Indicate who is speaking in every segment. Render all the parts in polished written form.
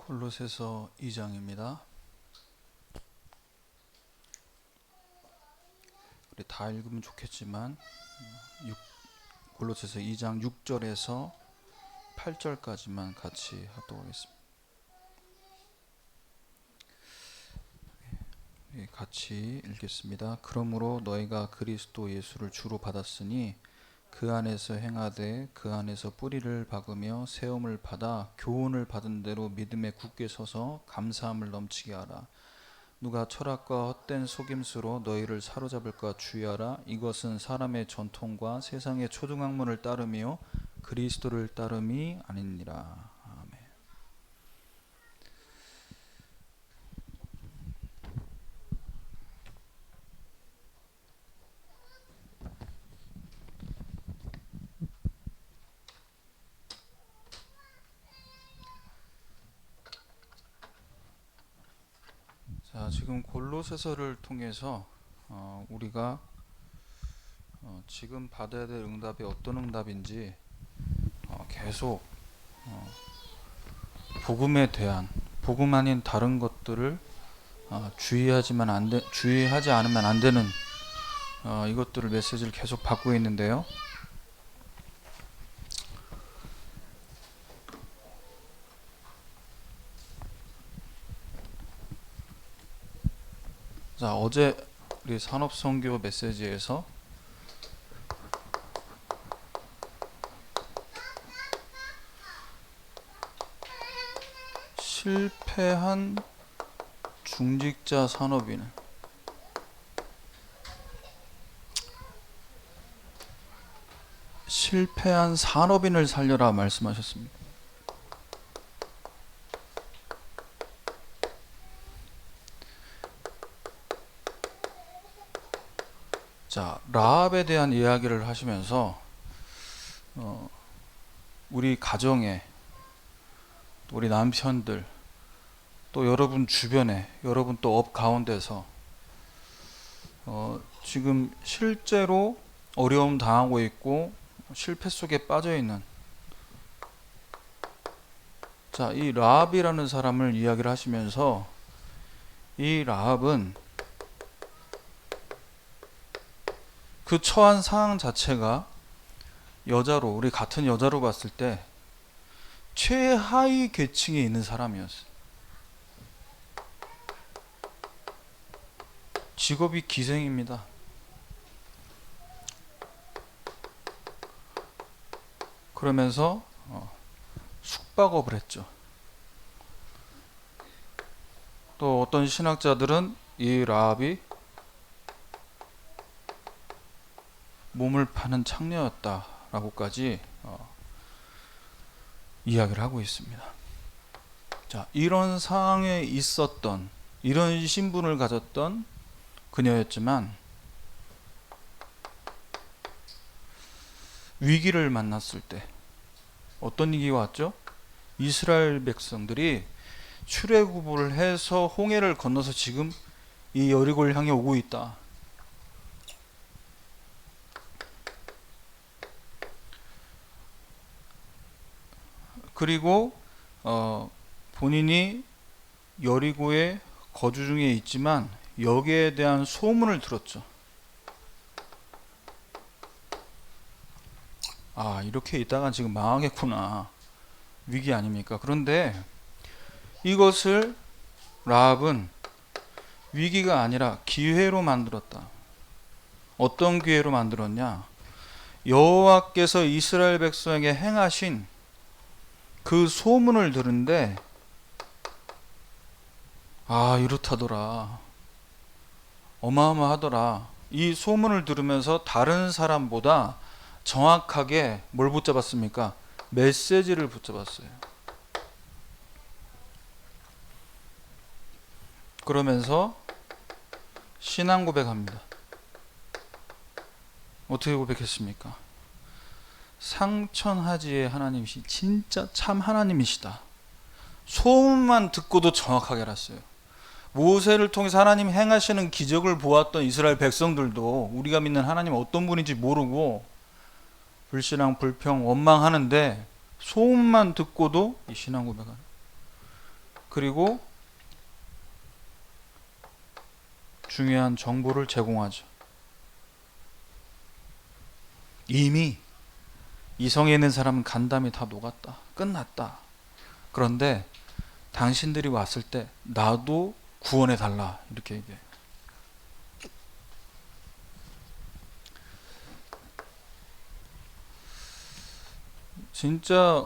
Speaker 1: 골로새서 2장입니다. 우리 다 읽으면 좋겠지만 골로새서 2장 6절에서 8절까지만 같이 하도록 하겠습니다. 같이 읽겠습니다. 그러므로 너희가 그리스도 예수를 주로 받았으니 그 안에서 행하되 그 안에서 뿌리를 박으며 세움을 받아 교훈을 받은 대로 믿음에 굳게 서서 감사함을 넘치게 하라. 누가 철학과 헛된 속임수로 너희를 사로잡을까 주의하라. 이것은 사람의 전통과 세상의 초등학문을 따르며 그리스도를 따름이 아니니라. 아멘. 자, 지금 골로새서를 통해서 우리가 지금 받아야 될 응답이 어떤 응답인지 계속 복음에 대한, 복음 아닌 다른 것들을 주의하지 않으면 안 되는 이것들을 메시지를 계속 받고 있는데요. 자, 어제 우리 산업선교 메시지에서 실패한 중직자 산업인, 실패한 산업인을 살려라 말씀하셨습니다. 자, 라합에 대한 이야기를 하시면서 우리 가정에, 우리 남편들, 또 여러분 주변에, 여러분 또 업 가운데서 지금 실제로 어려움 당하고 있고 실패 속에 빠져 있는, 자, 이 라합이라는 사람을 이야기를 하시면서, 이 라합은 그 처한 상황 자체가 여자로, 우리 같은 여자로 봤을 때 최하위 계층에 있는 사람이었어요. 직업이 기생입니다. 그러면서 숙박업을 했죠. 또 어떤 신학자들은 이 라합이 몸을 파는 창녀였다라고까지 이야기를 하고 있습니다. 자, 이런 상황에 있었던, 이런 신분을 가졌던 그녀였지만 위기를 만났을 때 어떤 위기가 왔죠? 이스라엘 백성들이 출애굽을 해서 홍해를 건너서 지금 이 여리고를 향해 오고 있다. 그리고 본인이 여리고에 거주 중에 있지만 여기에 대한 소문을 들었죠. 아, 이렇게 있다가 지금 망하겠구나. 위기 아닙니까? 그런데 이것을 라합은 위기가 아니라 기회로 만들었다. 어떤 기회로 만들었냐? 여호와께서 이스라엘 백성에게 행하신 그 소문을 들은데, 아, 이렇다더라, 어마어마하더라. 이 소문을 들으면서 다른 사람보다 정확하게 뭘 붙잡았습니까? 메시지를 붙잡았어요. 그러면서 신앙 고백합니다. 어떻게 고백했습니까? 상천하지의 하나님이시, 진짜 참 하나님이시다. 소문만 듣고도 정확하게 알았어요. 모세를 통해서 하나님 행하시는 기적을 보았던 이스라엘 백성들도 우리가 믿는 하나님 어떤 분인지 모르고 불신앙, 불평, 원망하는데 소문만 듣고도 이 신앙 고백하는. 그리고 중요한 정보를 제공하죠. 이미 이 성에 있는 사람은 간담이 다 녹았다. 끝났다. 그런데 당신들이 왔을 때 나도 구원해 달라. 이렇게 얘기해요. 진짜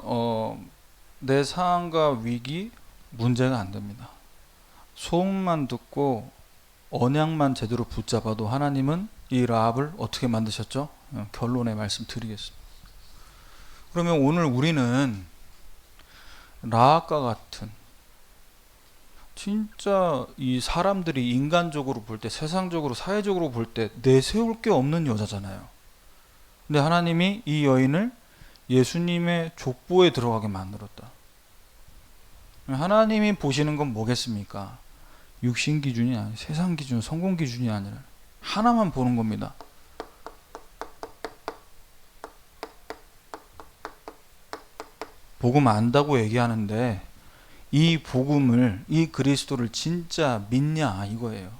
Speaker 1: 내 상황과 위기 문제가 안 됩니다. 소음만 듣고 언약만 제대로 붙잡아도 하나님은 이 라합을 어떻게 만드셨죠? 결론의 말씀 드리겠습니다. 그러면 오늘 우리는 라합과 같은 진짜 이 사람들이 인간적으로 볼 때, 세상적으로, 사회적으로 볼 때 내세울 게 없는 여자잖아요. 근데 하나님이 이 여인을 예수님의 족보에 들어가게 만들었다. 하나님이 보시는 건 뭐겠습니까? 육신 기준이 아니라, 세상 기준, 성공 기준이 아니라 하나만 보는 겁니다. 복음 안다고 얘기하는데 이 복음을, 이 그리스도를 진짜 믿냐 이거예요.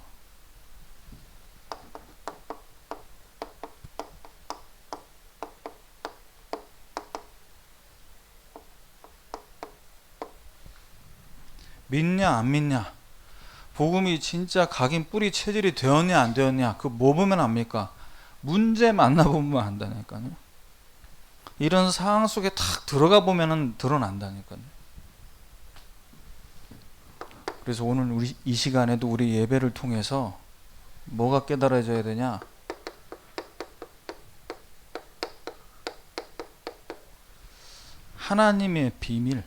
Speaker 1: 믿냐 안 믿냐, 복음이 진짜 각인 뿌리 체질이 되었냐 안 되었냐, 그 뭐 보면 압니까? 문제 만나보면 안다니까요. 이런 상황 속에 탁 들어가 보면은 드러난다니까요. 그래서 오늘 우리 이 시간에도 우리 예배를 통해서 뭐가 깨달아져야 되냐? 하나님의 비밀,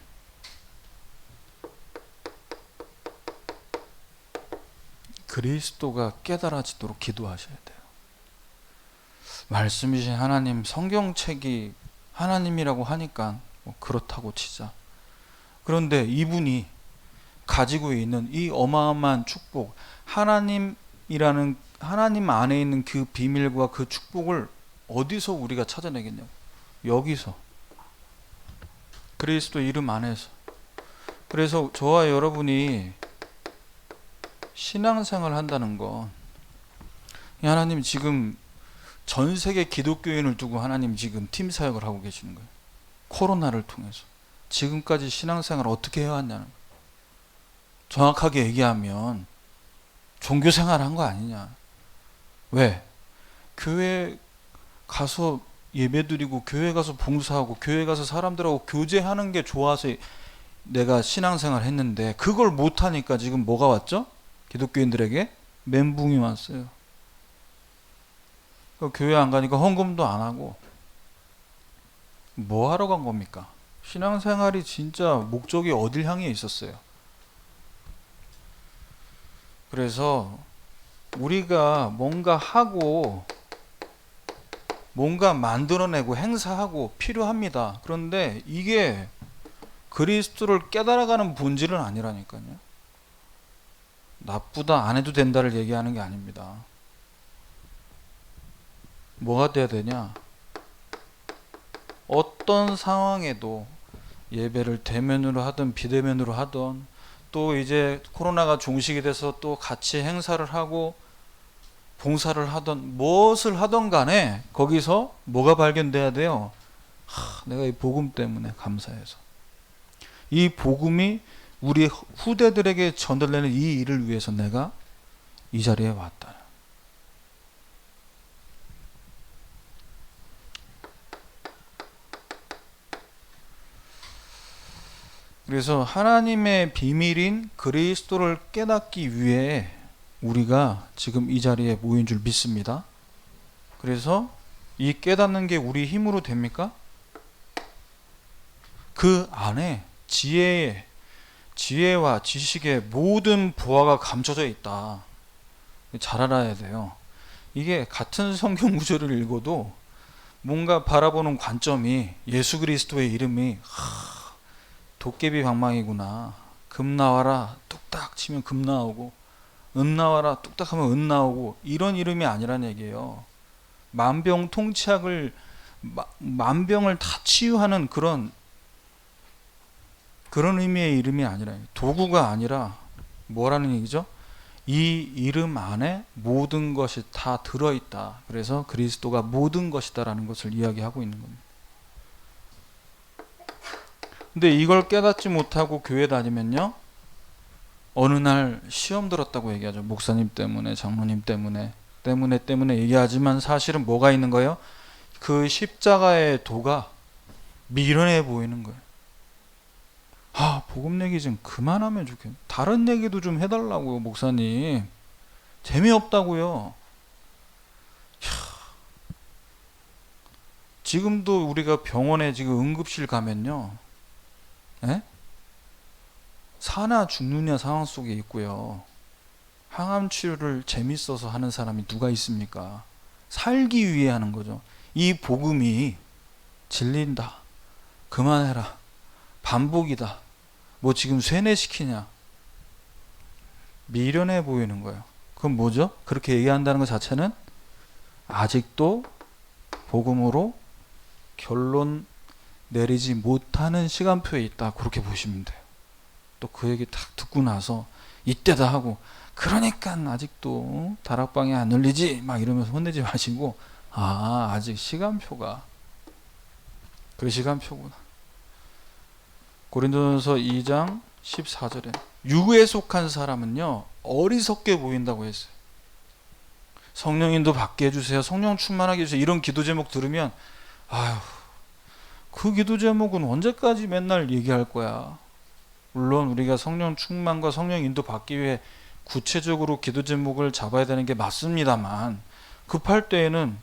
Speaker 1: 그리스도가 깨달아지도록 기도하셔야 돼요. 말씀이신 하나님, 성경책이 하나님이라고 하니까 뭐 그렇다고 치자. 그런데 이분이 가지고 있는 이 어마어마한 축복, 하나님이라는, 하나님 안에 있는 그 비밀과 그 축복을 어디서 우리가 찾아내겠냐고. 여기서, 그리스도 이름 안에서. 그래서 저와 여러분이 신앙생활을 한다는 건, 하나님 지금 전 세계 기독교인을 두고 하나님 지금 팀 사역을 하고 계시는 거예요. 코로나를 통해서 지금까지 신앙생활을 어떻게 해왔냐는 거예요. 정확하게 얘기하면 종교생활 한 거 아니냐. 왜? 교회 가서 예배드리고, 교회 가서 봉사하고, 교회 가서 사람들하고 교제하는 게 좋아서 내가 신앙생활 했는데, 그걸 못하니까 지금 뭐가 왔죠? 기독교인들에게 멘붕이 왔어요. 교회 안 가니까 헌금도 안 하고. 뭐 하러 간 겁니까? 신앙생활이 진짜 목적이 어딜 향해 있었어요. 그래서 우리가 뭔가 하고 뭔가 만들어내고 행사하고 필요합니다. 그런데 이게 그리스도를 깨달아가는 본질은 아니라니까요. 나쁘다, 안 해도 된다를 얘기하는 게 아닙니다. 뭐가 돼야 되냐? 어떤 상황에도 예배를 대면으로 하든 비대면으로 하든, 또 이제 코로나가 종식이 돼서 또 같이 행사를 하고 봉사를 하던 무엇을 하던 간에 거기서 뭐가 발견돼야 돼요? 내가 이 복음 때문에 감사해서, 이 복음이 우리 후대들에게 전달되는 이 일을 위해서 내가 이 자리에 왔다. 그래서 하나님의 비밀인 그리스도를 깨닫기 위해 우리가 지금 이 자리에 모인 줄 믿습니다. 그래서 이 깨닫는 게 우리 힘으로 됩니까? 그 안에 지혜와 지식의 모든 보화가 감춰져 있다. 잘 알아야 돼요. 이게 같은 성경 구절을 읽어도 뭔가 바라보는 관점이, 예수 그리스도의 이름이 도깨비 방망이구나. 금 나와라 뚝딱 치면 금 나오고, 은 나와라 뚝딱 하면 은 나오고, 이런 이름이 아니란 얘기예요. 만병통치약을, 만병을 다 치유하는 그런 그런 의미의 이름이 아니라, 도구가 아니라 뭐라는 얘기죠? 이 이름 안에 모든 것이 다 들어있다. 그래서 그리스도가 모든 것이다라는 것을 이야기하고 있는 겁니다. 근데 이걸 깨닫지 못하고 교회 다니면요, 어느 날 시험 들었다고 얘기하죠. 목사님 때문에, 장로님 때문에 얘기하지만 사실은 뭐가 있는 거예요? 그 십자가의 도가 미련해 보이는 거예요. 복음 얘기 좀 그만하면 좋겠네. 다른 얘기도 좀 해달라고요, 목사님. 재미없다고요. 지금도 우리가 병원에 지금 응급실 가면요, 에? 사나 죽느냐 상황 속에 있고요. 항암 치료를 재밌어서 하는 사람이 누가 있습니까? 살기 위해 하는 거죠. 이 복음이 진린다, 그만해라, 반복이다, 뭐 지금 세뇌시키냐, 미련해 보이는 거예요. 그건 뭐죠? 그렇게 얘기한다는 것 자체는 아직도 복음으로 결론 내리지 못하는 시간표에 있다, 그렇게 보시면 돼요. 또 그 얘기 딱 듣고 나서 이때다 하고, 그러니까 아직도 다락방에 안 열리지 막 이러면서 혼내지 마시고, 아직 시간표가 그 시간표구나. 고린도전서 2장 14절에 육에 속한 사람은요, 어리석게 보인다고 했어요. 성령인도 받게 해주세요, 성령 충만하게 해주세요, 이런 기도 제목 들으면 그 기도 제목은 언제까지 맨날 얘기할 거야. 물론 우리가 성령 충만과 성령 인도 받기 위해 구체적으로 기도 제목을 잡아야 되는 게 맞습니다만, 급할 때에는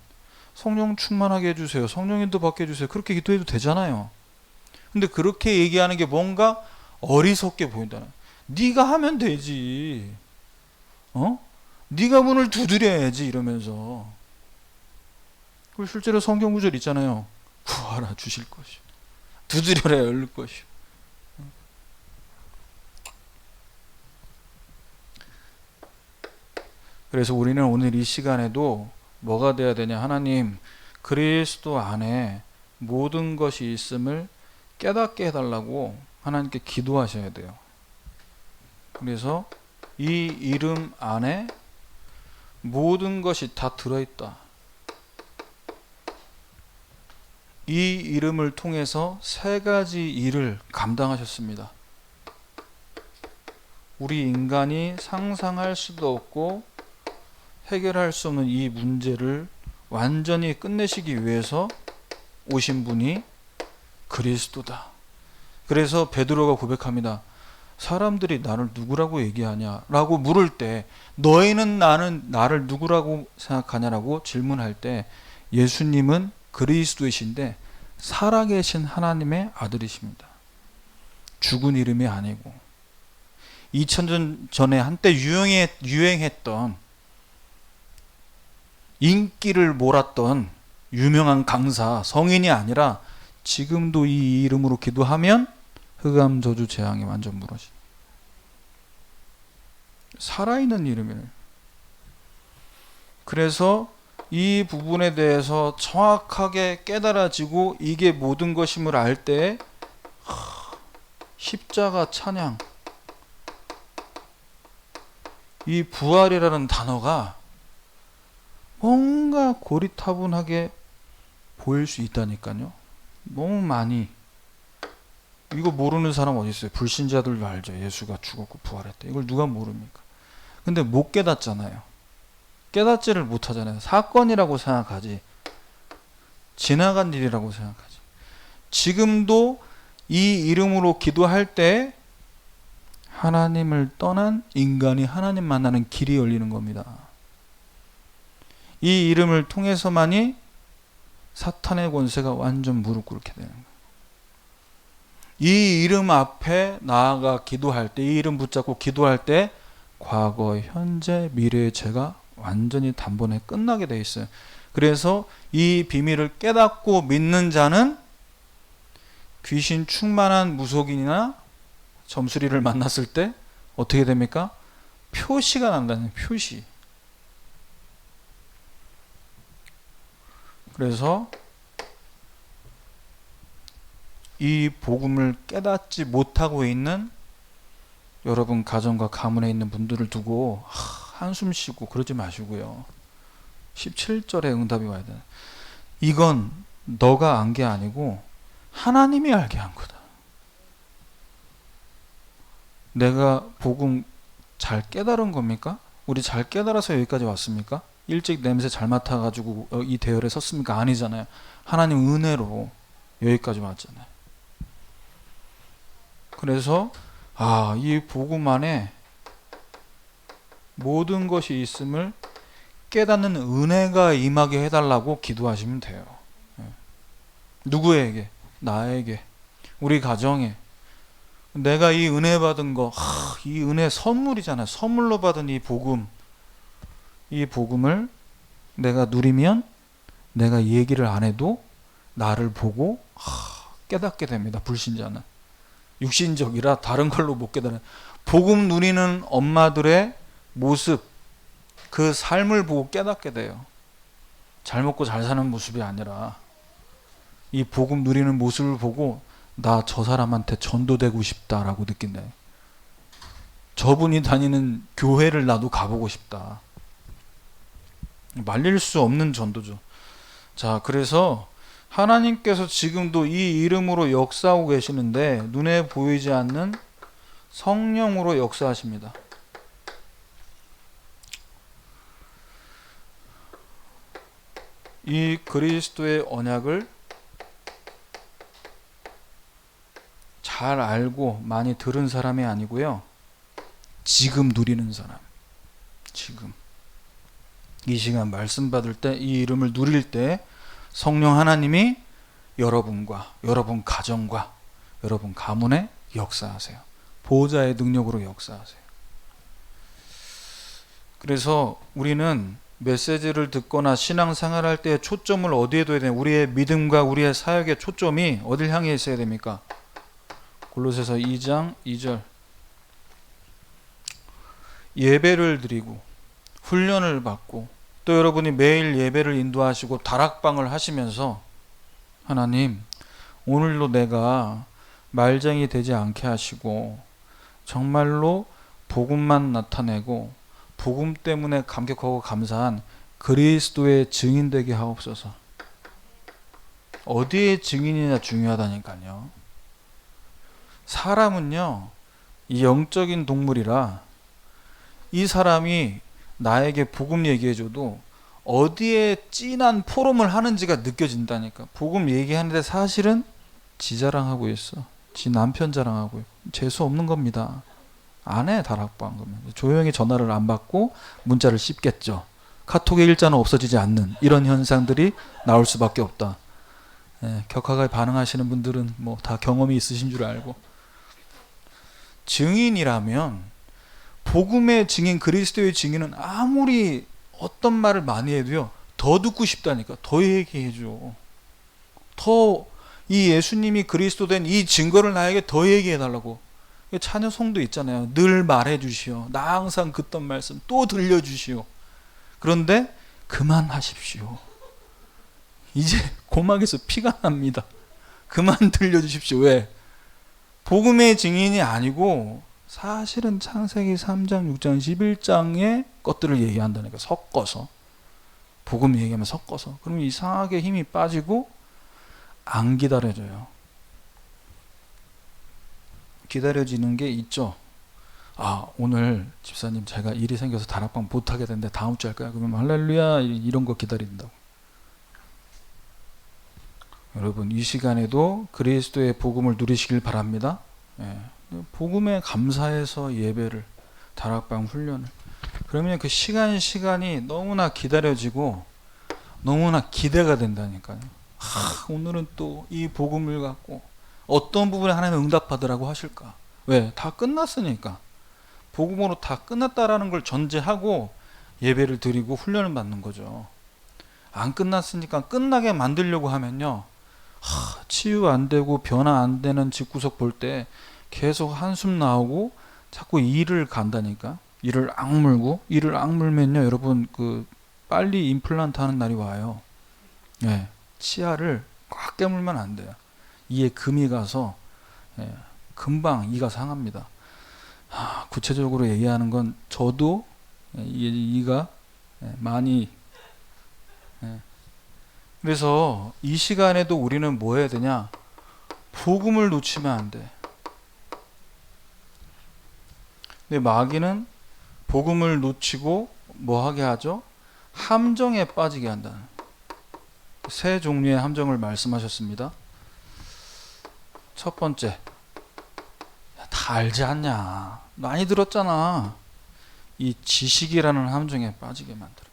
Speaker 1: 성령 충만하게 해주세요, 성령 인도 받게 해주세요, 그렇게 기도해도 되잖아요. 근데 그렇게 얘기하는 게 뭔가 어리석게 보인다는, 네가 하면 되지, 네가 문을 두드려야지 이러면서. 실제로 성경 구절 있잖아요. 구하라 주실 것이요, 두드려라 열릴 것이요. 그래서 우리는 오늘 이 시간에도 뭐가 돼야 되냐? 하나님, 그리스도 안에 모든 것이 있음을 깨닫게 해달라고 하나님께 기도하셔야 돼요. 그래서 이 이름 안에 모든 것이 다 들어있다. 이 이름을 통해서 세 가지 일을 감당하셨습니다. 우리 인간이 상상할 수도 없고 해결할 수 없는 이 문제를 완전히 끝내시기 위해서 오신 분이 그리스도다. 그래서 베드로가 고백합니다. 사람들이 나를 누구라고 얘기하냐 라고 물을 때, 너희는 나를 누구라고 생각하냐라고 질문할 때, 예수님은 그리스도이신데 살아계신 하나님의 아들이십니다. 죽은 이름이 아니고 2000년 전에 한때 유행했던, 인기를 몰았던 유명한 강사, 성인이 아니라 지금도 이 이름으로 기도하면 흑암 저주 재앙이 완전 무너진 살아있는 이름이에요. 그래서 이 부분에 대해서 정확하게 깨달아지고 이게 모든 것임을 알 때 십자가 찬양, 이 부활이라는 단어가 뭔가 고리타분하게 보일 수 있다니까요. 너무 많이. 이거 모르는 사람 어디 있어요? 불신자들도 알죠. 예수가 죽었고 부활했다. 이걸 누가 모릅니까? 근데 못 깨닫잖아요. 깨닫지를 못하잖아요. 사건이라고 생각하지, 지나간 일이라고 생각하지. 지금도 이 이름으로 기도할 때 하나님을 떠난 인간이 하나님 만나는 길이 열리는 겁니다. 이 이름을 통해서만이 사탄의 권세가 완전 무릎 꿇게 되는 거예요. 이 이름 앞에 나아가 기도할 때, 이 이름 붙잡고 기도할 때 과거, 현재, 미래의 죄가 완전히 단번에 끝나게 돼 있어요. 그래서 이 비밀을 깨닫고 믿는 자는 귀신 충만한 무속인이나 점수리를 만났을 때 어떻게 됩니까? 표시가 난다는, 표시. 그래서 이 복음을 깨닫지 못하고 있는 여러분 가정과 가문에 있는 분들을 두고 한숨 쉬고 그러지 마시고요. 17절에 응답이 와야 돼. 이건 너가 안 게 아니고 하나님이 알게 한 거다. 내가 복음 잘 깨달은 겁니까? 우리 잘 깨달아서 여기까지 왔습니까? 일찍 냄새 잘 맡아가지고 이 대열에 섰습니까? 아니잖아요. 하나님 은혜로 여기까지 왔잖아요. 그래서 이 복음 안에 모든 것이 있음을 깨닫는 은혜가 임하게 해달라고 기도하시면 돼요. 누구에게? 나에게, 우리 가정에. 내가 이 은혜 받은 거, 이 은혜 선물이잖아요. 선물로 받은 이 복음을 내가 누리면 내가 얘기를 안 해도 나를 보고 깨닫게 됩니다. 불신자는 육신적이라 다른 걸로 못 깨달아요. 복음 누리는 엄마들의 모습, 그 삶을 보고 깨닫게 돼요. 잘 먹고 잘 사는 모습이 아니라 이 복음 누리는 모습을 보고 나 저 사람한테 전도되고 싶다라고 느낀다. 저분이 다니는 교회를 나도 가보고 싶다. 말릴 수 없는 전도죠. 자, 그래서 하나님께서 지금도 이 이름으로 역사하고 계시는데 눈에 보이지 않는 성령으로 역사하십니다. 이 그리스도의 언약을 잘 알고 많이 들은 사람이 아니고요. 지금 누리는 사람. 지금. 이 시간 말씀 받을 때, 이 이름을 누릴 때 성령 하나님이 여러분과 여러분 가정과 여러분 가문에 역사하세요. 보호자의 능력으로 역사하세요. 그래서 우리는 메시지를 듣거나 신앙생활할 때 초점을 어디에 둬야 되냐? 우리의 믿음과 우리의 사역의 초점이 어딜 향해 있어야 됩니까? 골로새서 2장 2절. 예배를 드리고 훈련을 받고 또 여러분이 매일 예배를 인도하시고 다락방을 하시면서 하나님, 오늘도 내가 말쟁이 되지 않게 하시고 정말로 복음만 나타내고 복음 때문에 감격하고 감사한 그리스도의 증인 되게 하옵소서. 어디에 증인이냐 중요하다니까요. 사람은요, 이 영적인 동물이라 이 사람이 나에게 복음 얘기해줘도 어디에 진한 포럼을 하는지가 느껴진다니까. 복음 얘기하는데 사실은 지 자랑하고 있어. 지 남편 자랑하고 있고. 재수 없는 겁니다. 안 해, 다락방. 그러면 조용히 전화를 안 받고 문자를 씹겠죠. 카톡의 일자는 없어지지 않는 이런 현상들이 나올 수밖에 없다. 격하게 반응하시는 분들은 뭐 다 경험이 있으신 줄 알고. 증인이라면 복음의 증인, 그리스도의 증인은 아무리 어떤 말을 많이 해도요, 더 듣고 싶다니까. 더 얘기해줘. 더 이 예수님이 그리스도 된 이 증거를 나에게 더 얘기해달라고. 찬양송도 있잖아요. 늘 말해주시오. 나 항상 듣던 말씀 또 들려주시오. 그런데 그만하십시오. 이제 고막에서 피가 납니다. 그만 들려주십시오. 왜? 복음의 증인이 아니고 사실은 창세기 3장, 6장, 11장의 것들을 얘기한다니까. 섞어서. 복음 얘기하면 섞어서. 그러면 이상하게 힘이 빠지고 안 기다려져요. 기다려지는 게 있죠. 오늘 집사님 제가 일이 생겨서 다락방 못하게 됐는데 다음 주 할까요? 그러면 할렐루야 이런 거 기다린다고. 여러분 이 시간에도 그리스도의 복음을 누리시길 바랍니다. 복음에 감사해서 예배를, 다락방 훈련을. 그러면 그 시간이 너무나 기다려지고 너무나 기대가 된다니까요. 오늘은 또 이 복음을 갖고 어떤 부분에 하나님은 응답하더라고 하실까? 왜? 다 끝났으니까. 복음으로 다 끝났다라는 걸 전제하고 예배를 드리고 훈련을 받는 거죠. 안 끝났으니까 끝나게 만들려고 하면요, 치유 안 되고 변화 안 되는 집구석 볼 때 계속 한숨 나오고 자꾸 이를 간다니까. 이를 악물고, 이를 악물면요, 여러분 빨리 임플란트 하는 날이 와요. 치아를 꽉 깨물면 안 돼요. 이에 금이 가서 금방 이가 상합니다. 구체적으로 얘기하는 건 저도 이가 많이 그래서 이 시간에도 우리는 뭐 해야 되냐? 복음을 놓치면 안 돼. 근데 마귀는 복음을 놓치고 뭐 하게 하죠? 함정에 빠지게 한다는 세 종류의 함정을 말씀하셨습니다. 첫 번째, 다 알지 않냐? 많이 들었잖아. 이 지식이라는 함정에 빠지게 만들어.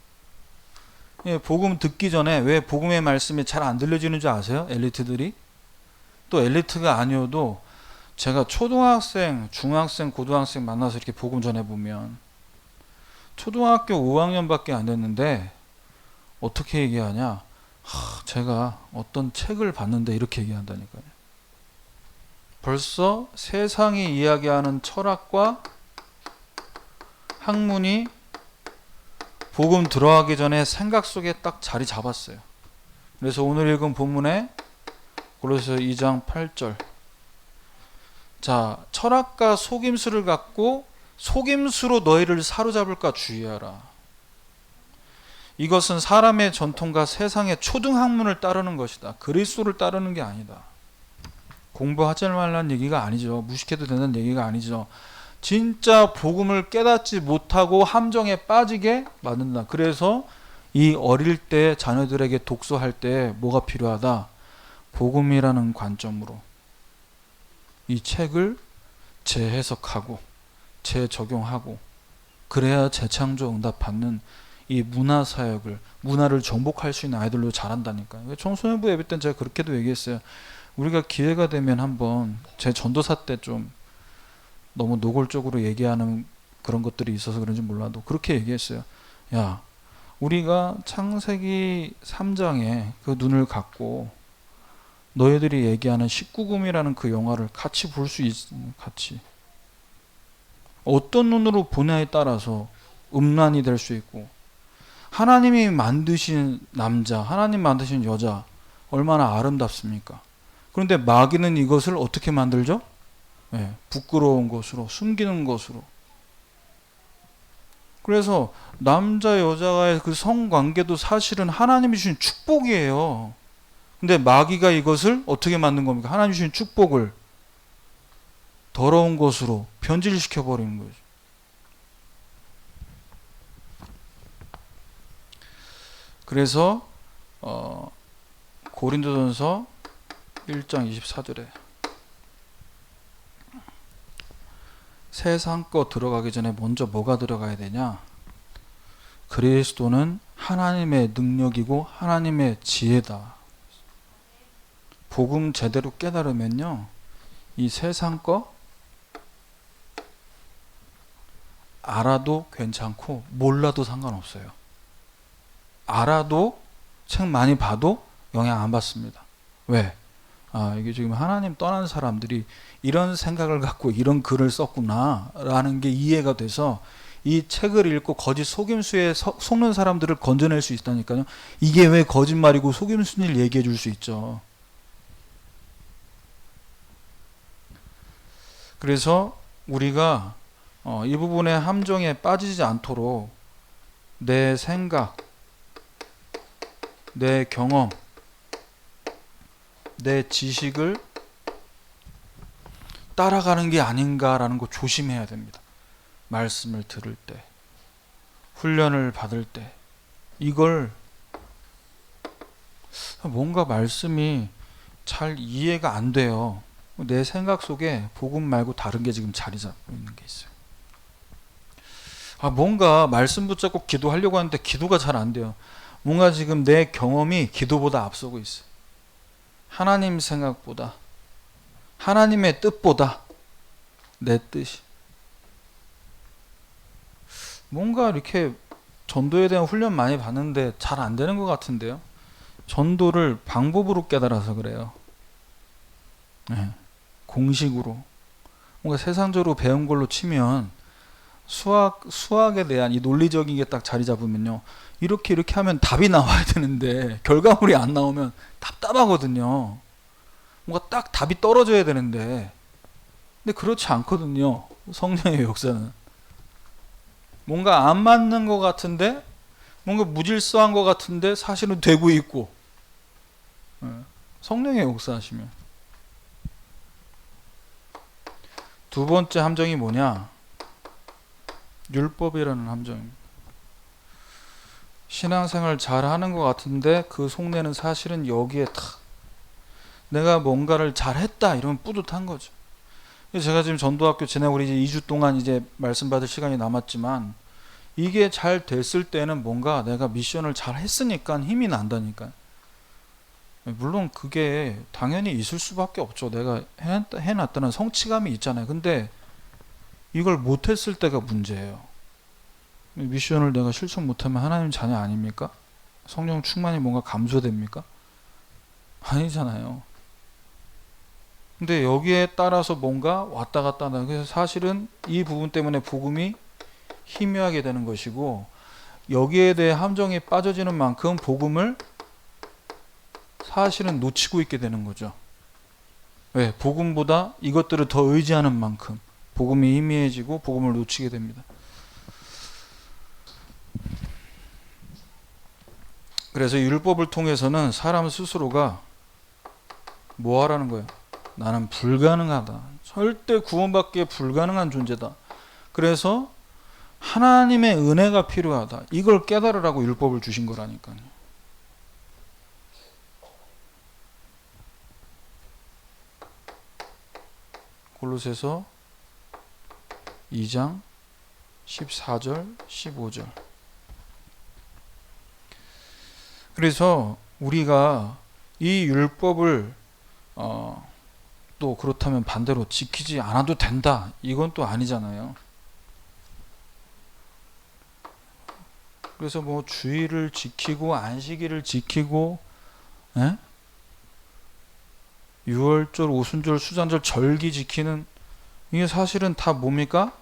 Speaker 1: 복음 듣기 전에 왜 복음의 말씀이 잘 안 들려지는 줄 아세요? 엘리트들이? 또 엘리트가 아니어도 제가 초등학생, 중학생, 고등학생 만나서 이렇게 복음 전해보면 초등학교 5학년밖에 안 됐는데 어떻게 얘기하냐? 제가 어떤 책을 봤는데 이렇게 얘기한다니까요. 벌써 세상이 이야기하는 철학과 학문이 복음 들어가기 전에 생각 속에 딱 자리 잡았어요. 그래서 오늘 읽은 본문에 골로새 2장 8절. 자, 철학과 속임수를 갖고 속임수로 너희를 사로잡을까 주의하라. 이것은 사람의 전통과 세상의 초등학문을 따르는 것이다. 그리스도를 따르는 게 아니다. 공부하지 말라는 얘기가 아니죠. 무식해도 되는 얘기가 아니죠. 진짜 복음을 깨닫지 못하고 함정에 빠지게 만든다. 그래서 이 어릴 때 자녀들에게 독서할 때 뭐가 필요하다? 복음이라는 관점으로 이 책을 재해석하고 재적용하고 그래야 재창조 응답 받는 이 문화사역을 문화를 정복할 수 있는 아이들로 자란다니까요. 청소년부 예배 때는 제가 그렇게도 얘기했어요. 우리가 기회가 되면 한번 제 전도사 때 좀 너무 노골적으로 얘기하는 그런 것들이 있어서 그런지 몰라도 그렇게 얘기했어요. 야, 우리가 창세기 3장에 그 눈을 갖고 너희들이 얘기하는 19금이라는 그 영화를 같이 볼 수 있는 같이 어떤 눈으로 보냐에 따라서 음란이 될 수 있고 하나님이 만드신 남자, 하나님 만드신 여자 얼마나 아름답습니까? 그런데 마귀는 이것을 어떻게 만들죠? 부끄러운 것으로, 숨기는 것으로. 그래서 남자 여자와의 그 성관계도 사실은 하나님이 주신 축복이에요. 근데 마귀가 이것을 어떻게 만든 겁니까? 하나님이 주신 축복을 더러운 것으로 변질시켜 버리는 거죠. 그래서 고린도전서 1장 24절에 세상 거 들어가기 전에 먼저 뭐가 들어가야 되냐? 그리스도는 하나님의 능력이고 하나님의 지혜다. 복음 제대로 깨달으면요, 이 세상 거 알아도 괜찮고 몰라도 상관없어요. 알아도 책 많이 봐도 영향 안 받습니다. 왜? 이게 지금 하나님 떠난 사람들이 이런 생각을 갖고 이런 글을 썼구나 라는 게 이해가 돼서 이 책을 읽고 거짓 속임수에 속는 사람들을 건져낼 수 있다니까요. 이게 왜 거짓말이고 속임수인지를 얘기해 줄 수 있죠. 그래서 우리가 이 부분의 함정에 빠지지 않도록 내 생각, 내 경험, 내 지식을 따라가는 게 아닌가라는 거 조심해야 됩니다. 말씀을 들을 때, 훈련을 받을 때, 이걸 뭔가 말씀이 잘 이해가 안 돼요. 내 생각 속에 복음 말고 다른 게 지금 자리 잡고 있는 게 있어요. 뭔가 말씀 붙잡고 기도하려고 하는데 기도가 잘 안 돼요. 뭔가 지금 내 경험이 기도보다 앞서고 있어요. 하나님 생각보다, 하나님의 뜻보다 내 뜻이. 뭔가 이렇게 전도에 대한 훈련 많이 받는데 잘 안 되는 것 같은데요. 전도를 방법으로 깨달아서 그래요. 공식으로. 뭔가 세상적으로 배운 걸로 치면 수학에 대한 이 논리적인 게 딱 자리 잡으면요, 이렇게 하면 답이 나와야 되는데 결과물이 안 나오면 답답하거든요. 뭔가 딱 답이 떨어져야 되는데, 근데 그렇지 않거든요. 성령의 역사는 뭔가 안 맞는 것 같은데, 뭔가 무질서한 것 같은데 사실은 되고 있고. 성령의 역사하시면. 두 번째 함정이 뭐냐? 율법이라는 함정입니다. 신앙생활 잘 하는 것 같은데 그 속내는 사실은 여기에 탁 내가 뭔가를 잘 했다 이러면 뿌듯한 거죠. 제가 지금 전도학교 지내고 이제 2주 동안 이제 말씀 받을 시간이 남았지만, 이게 잘 됐을 때는 뭔가 내가 미션을 잘 했으니까 힘이 난다니까요. 물론 그게 당연히 있을 수밖에 없죠. 내가 해놨다는 성취감이 있잖아요. 근데 이걸 못했을 때가 문제예요. 미션을 내가 실천 못하면 하나님 자녀 아닙니까? 성령 충만이 뭔가 감소됩니까? 아니잖아요. 근데 여기에 따라서 뭔가 왔다 갔다 한다. 그래서 사실은 이 부분 때문에 복음이 희미하게 되는 것이고, 여기에 대해 함정에 빠져지는 만큼 복음을 사실은 놓치고 있게 되는 거죠. 왜? 복음보다 이것들을 더 의지하는 만큼 복음이 희미해지고 복음을 놓치게 됩니다. 그래서 율법을 통해서는 사람 스스로가 뭐 하라는 거예요? 나는 불가능하다. 절대 구원받기에 불가능한 존재다. 그래서 하나님의 은혜가 필요하다. 이걸 깨달으라고 율법을 주신 거라니까요. 골로새서 2장 14절 15절. 그래서 우리가 이 율법을 또 그렇다면 반대로 지키지 않아도 된다, 이건 또 아니잖아요. 그래서 뭐 주의를 지키고 안식일을 지키고, 유월절, 오순절, 수잔절, 절기 지키는, 이게 사실은 다 뭡니까?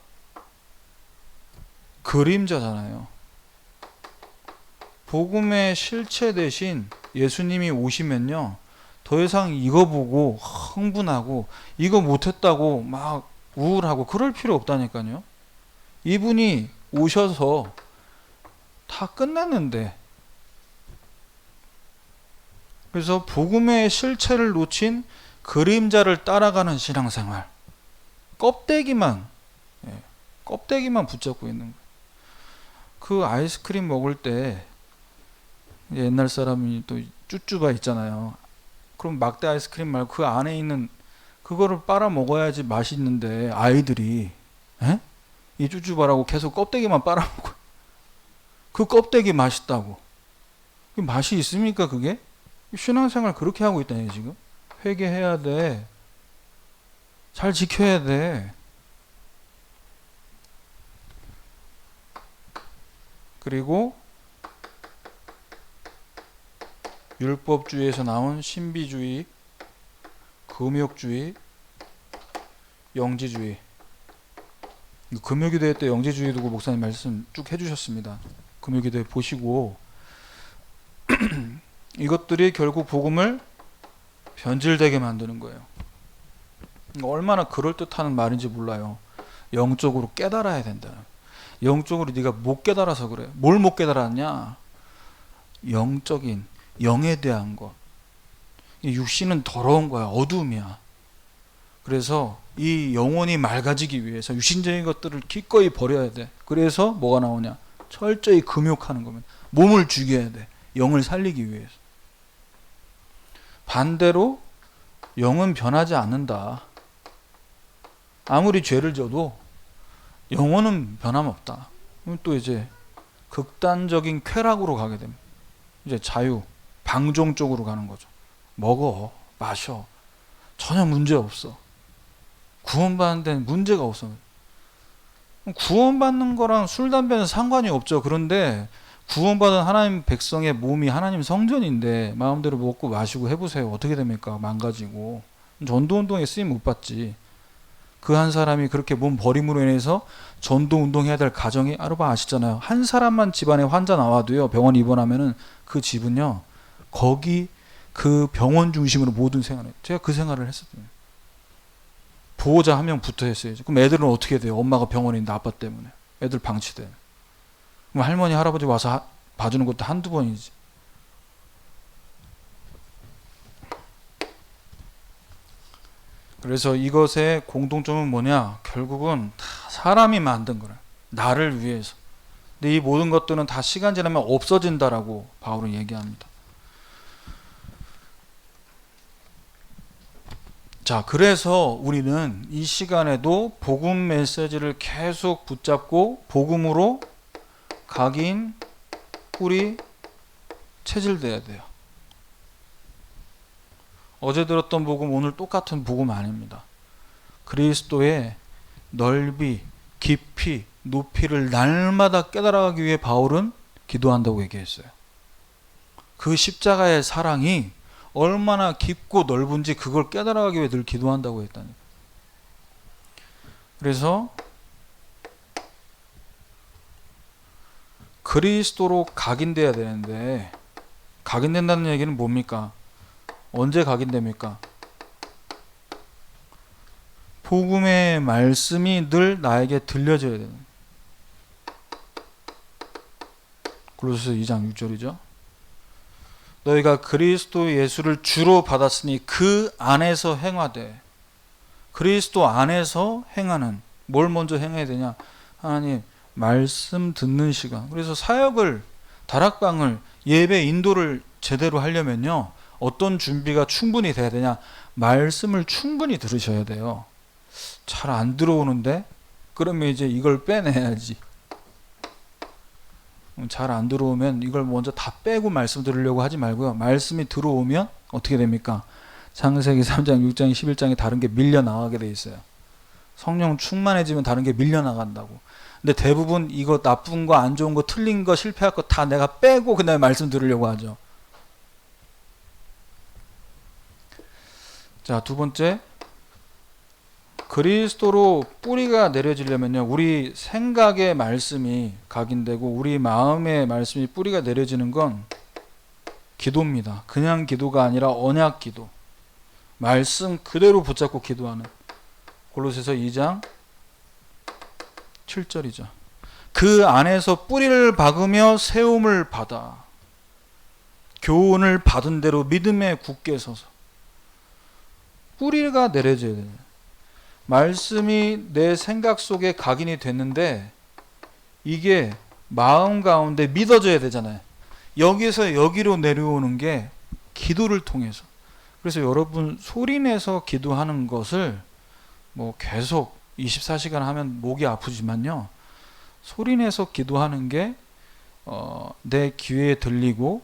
Speaker 1: 그림자잖아요. 복음의 실체 대신 예수님이 오시면요, 더 이상 이거 보고 흥분하고 이거 못했다고 막 우울하고 그럴 필요 없다니까요. 이분이 오셔서 다 끝났는데. 그래서 복음의 실체를 놓친 그림자를 따라가는 신앙생활, 껍데기만 붙잡고 있는 거예요. 그 아이스크림 먹을 때 옛날 사람이 또 쭈쭈바 있잖아요. 그럼 막대 아이스크림 말고 그 안에 있는 그거를 빨아 먹어야지 맛있는데, 아이들이 이 쭈쭈바라고 계속 껍데기만 빨아먹어요. 그 껍데기 맛있다고. 그 맛이 있습니까 그게? 신앙생활 그렇게 하고 있다니 지금. 회개해야 돼. 잘 지켜야 돼. 그리고 율법주의에서 나온 신비주의, 금욕주의, 영지주의. 금요기도회 때 영지주의 두고 목사님 말씀 쭉 해주셨습니다. 금요기도회 보시고 이것들이 결국 복음을 변질되게 만드는 거예요. 얼마나 그럴듯한 말인지 몰라요. 영적으로 깨달아야 된다. 영적으로 네가 못 깨달아서 그래. 뭘 못 깨달았냐? 영적인, 영에 대한 것. 육신은 더러운 거야. 어두움이야. 그래서 이 영혼이 맑아지기 위해서 육신적인 것들을 기꺼이 버려야 돼. 그래서 뭐가 나오냐? 철저히 금욕하는 겁니다. 몸을 죽여야 돼. 영을 살리기 위해서. 반대로 영은 변하지 않는다. 아무리 죄를 져도 영혼은 변함없다. 또 이제 극단적인 쾌락으로 가게 됩니다. 이제 자유, 방종 쪽으로 가는 거죠. 먹어, 마셔. 전혀 문제 없어. 구원받는 데는 문제가 없어. 구원받는 거랑 술, 담배는 상관이 없죠. 그런데 구원받은 하나님 백성의 몸이 하나님 성전인데 마음대로 먹고 마시고 해보세요. 어떻게 됩니까? 망가지고. 전도운동에 쓰임 못 받지. 그 한 사람이 그렇게 몸 버림으로 인해서 전도운동 해야 될 가정이, 여러분 아시잖아요. 한 사람만 집안에 환자 나와도요, 병원 입원하면은 그 집은요, 거기 그 병원 중심으로 모든 생활을, 제가 그 생활을 했었거든요. 보호자 한 명 붙어 했어야지. 그럼 애들은 어떻게 돼요? 엄마가 병원에 있는데 아빠 때문에 애들 방치돼. 그럼 할머니 할아버지 와서 봐주는 것도 한두 번이지. 그래서 이것의 공통점은 뭐냐? 결국은 다 사람이 만든 거라. 나를 위해서. 근데 이 모든 것들은 다 시간 지나면 없어진다라고 바울은 얘기합니다. 자, 그래서 우리는 이 시간에도 복음 메시지를 계속 붙잡고 복음으로 각인, 뿌리, 체질돼야 돼요. 어제 들었던 복음 오늘 똑같은 복음 아닙니다. 그리스도의 넓이, 깊이, 높이를 날마다 깨달아가기 위해 바울은 기도한다고 얘기했어요. 그 십자가의 사랑이 얼마나 깊고 넓은지 그걸 깨달아가기 위해 늘 기도한다고 했다니까. 그래서 그리스도로 각인돼야 되는데, 각인된다는 얘기는 뭡니까? 언제 각인됩니까? 복음의 말씀이 늘 나에게 들려져야 되는. 골로새서 2장 6절이죠. 너희가 그리스도 예수를 주로 받았으니 그 안에서 행하되. 그리스도 안에서 행하는. 뭘 먼저 행해야 되냐? 하나님 말씀 듣는 시간. 그래서 사역을, 다락방을, 예배 인도를 제대로 하려면요, 어떤 준비가 충분히 돼야 되냐? 말씀을 충분히 들으셔야 돼요. 잘 안 들어오는데? 그러면 이제 이걸 빼내야지. 잘 안 들어오면 이걸 먼저 다 빼고 말씀 들으려고 하지 말고요. 말씀이 들어오면 어떻게 됩니까? 창세기 3장, 6장, 11장에 다른 게 밀려나가게 돼 있어요. 성령 충만해지면 다른 게 밀려나간다고. 근데 대부분 이거 나쁜 거, 안 좋은 거, 틀린 거, 실패할 거 다 내가 빼고 그 다음에 말씀 들으려고 하죠. 자, 두 번째, 그리스도로 뿌리가 내려지려면요, 우리 생각의 말씀이 각인되고 우리 마음의 말씀이 뿌리가 내려지는 건 기도입니다. 그냥 기도가 아니라 언약 기도, 말씀 그대로 붙잡고 기도하는. 골로새서 2장 7절이죠. 그 안에서 뿌리를 박으며 세움을 받아 교훈을 받은 대로 믿음에 굳게 서서. 뿌리가 내려져야 돼요. 말씀이 내 생각 속에 각인이 됐는데 이게 마음 가운데 믿어져야 되잖아요. 여기서 여기로 내려오는 게 기도를 통해서. 그래서 여러분 소리내서 기도하는 것을 뭐 계속 24시간 하면 목이 아프지만요, 소리내서 기도하는 게 내 귀에 들리고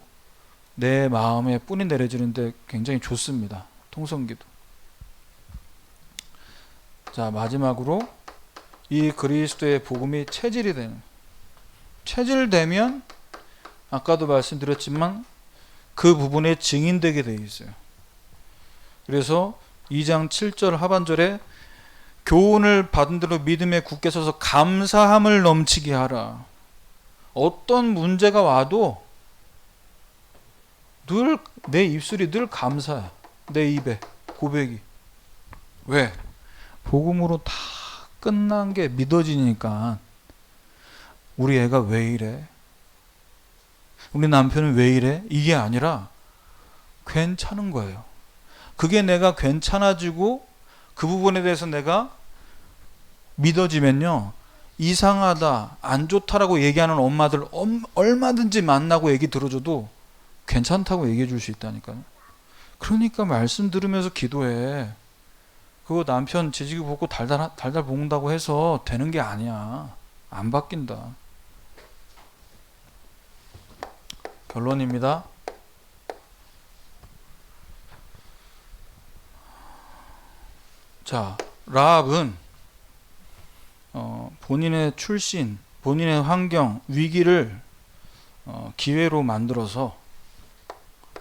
Speaker 1: 내 마음에 뿌리 내려지는데 굉장히 좋습니다. 통성기도. 자, 마지막으로 이 그리스도의 복음이 체질이 되는. 체질되면 아까도 말씀드렸지만 그 부분에 증인되게 되어 있어요. 그래서 2장 7절 하반절에 교훈을 받은 대로 믿음에 굳게 서서 감사함을 넘치게 하라. 어떤 문제가 와도 늘 내 입술이 늘 감사해. 내 입에 고백이. 왜? 복음으로 다 끝난 게 믿어지니까. 우리 애가 왜 이래? 우리 남편은 왜 이래? 이게 아니라 괜찮은 거예요. 그게 내가 괜찮아지고 그 부분에 대해서 내가 믿어지면요, 이상하다, 안 좋다라고 얘기하는 엄마들 얼마든지 만나고 얘기 들어줘도 괜찮다고 얘기해 줄 수 있다니까요. 그러니까 말씀 들으면서 기도해. 그거 남편 지지고 볶고 달달 볶는다고 해서 되는 게 아니야. 안 바뀐다. 결론입니다. 자, 라합은 본인의 출신, 본인의 환경, 위기를 기회로 만들어서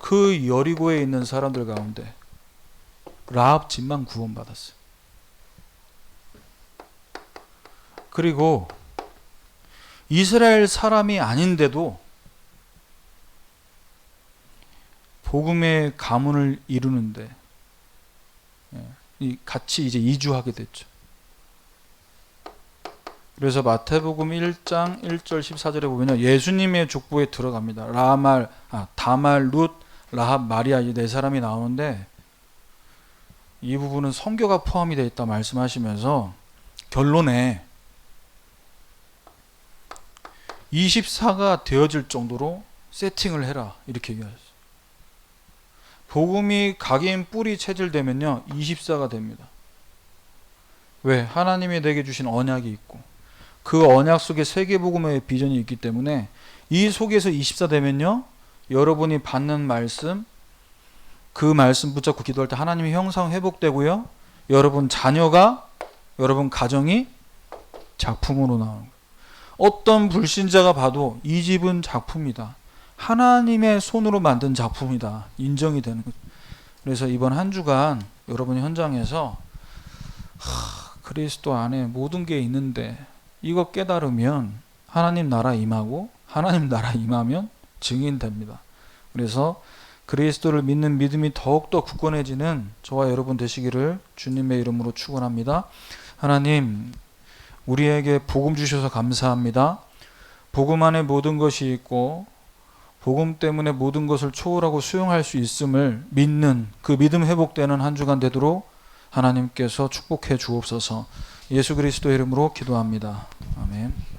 Speaker 1: 그 여리고에 있는 사람들 가운데 라합 집만 구원받았어요. 그리고 이스라엘 사람이 아닌데도 복음의 가문을 이루는데 같이 이제 이주하게 됐죠. 그래서 마태복음 1장 1절 14절에 보면 예수님의 족보에 들어갑니다. 다말, 룻, 라합, 마리아 이 네 사람이 나오는데 이 부분은 성교가 포함이 되어 있다 말씀하시면서 결론에 24가 되어질 정도로 세팅을 해라 이렇게 얘기하셨어요. 복음이 각인 뿌리 체질되면요 24가 됩니다. 왜? 하나님이 내게 주신 언약이 있고 그 언약 속에 세계복음의 비전이 있기 때문에 이 속에서 24 되면요 여러분이 받는 말씀, 그 말씀 붙잡고 기도할 때 하나님의 형상 회복되고요 여러분 자녀가, 여러분 가정이 작품으로 나오는 거예요. 어떤 불신자가 봐도 이 집은 작품이다, 하나님의 손으로 만든 작품이다 인정이 되는 거죠. 그래서 이번 한 주간 여러분 현장에서 그리스도 안에 모든 게 있는데 이거 깨달으면 하나님 나라 임하고 하나님 나라 임하면 증인됩니다. 그래서 그리스도를 믿는 믿음이 더욱더 굳건해지는 저와 여러분 되시기를 주님의 이름으로 축원합니다. 하나님 우리에게 복음 주셔서 감사합니다. 복음 안에 모든 것이 있고 복음 때문에 모든 것을 초월하고 수용할 수 있음을 믿는 그 믿음 회복되는 한 주간 되도록 하나님께서 축복해 주옵소서. 예수 그리스도의 이름으로 기도합니다. 아멘.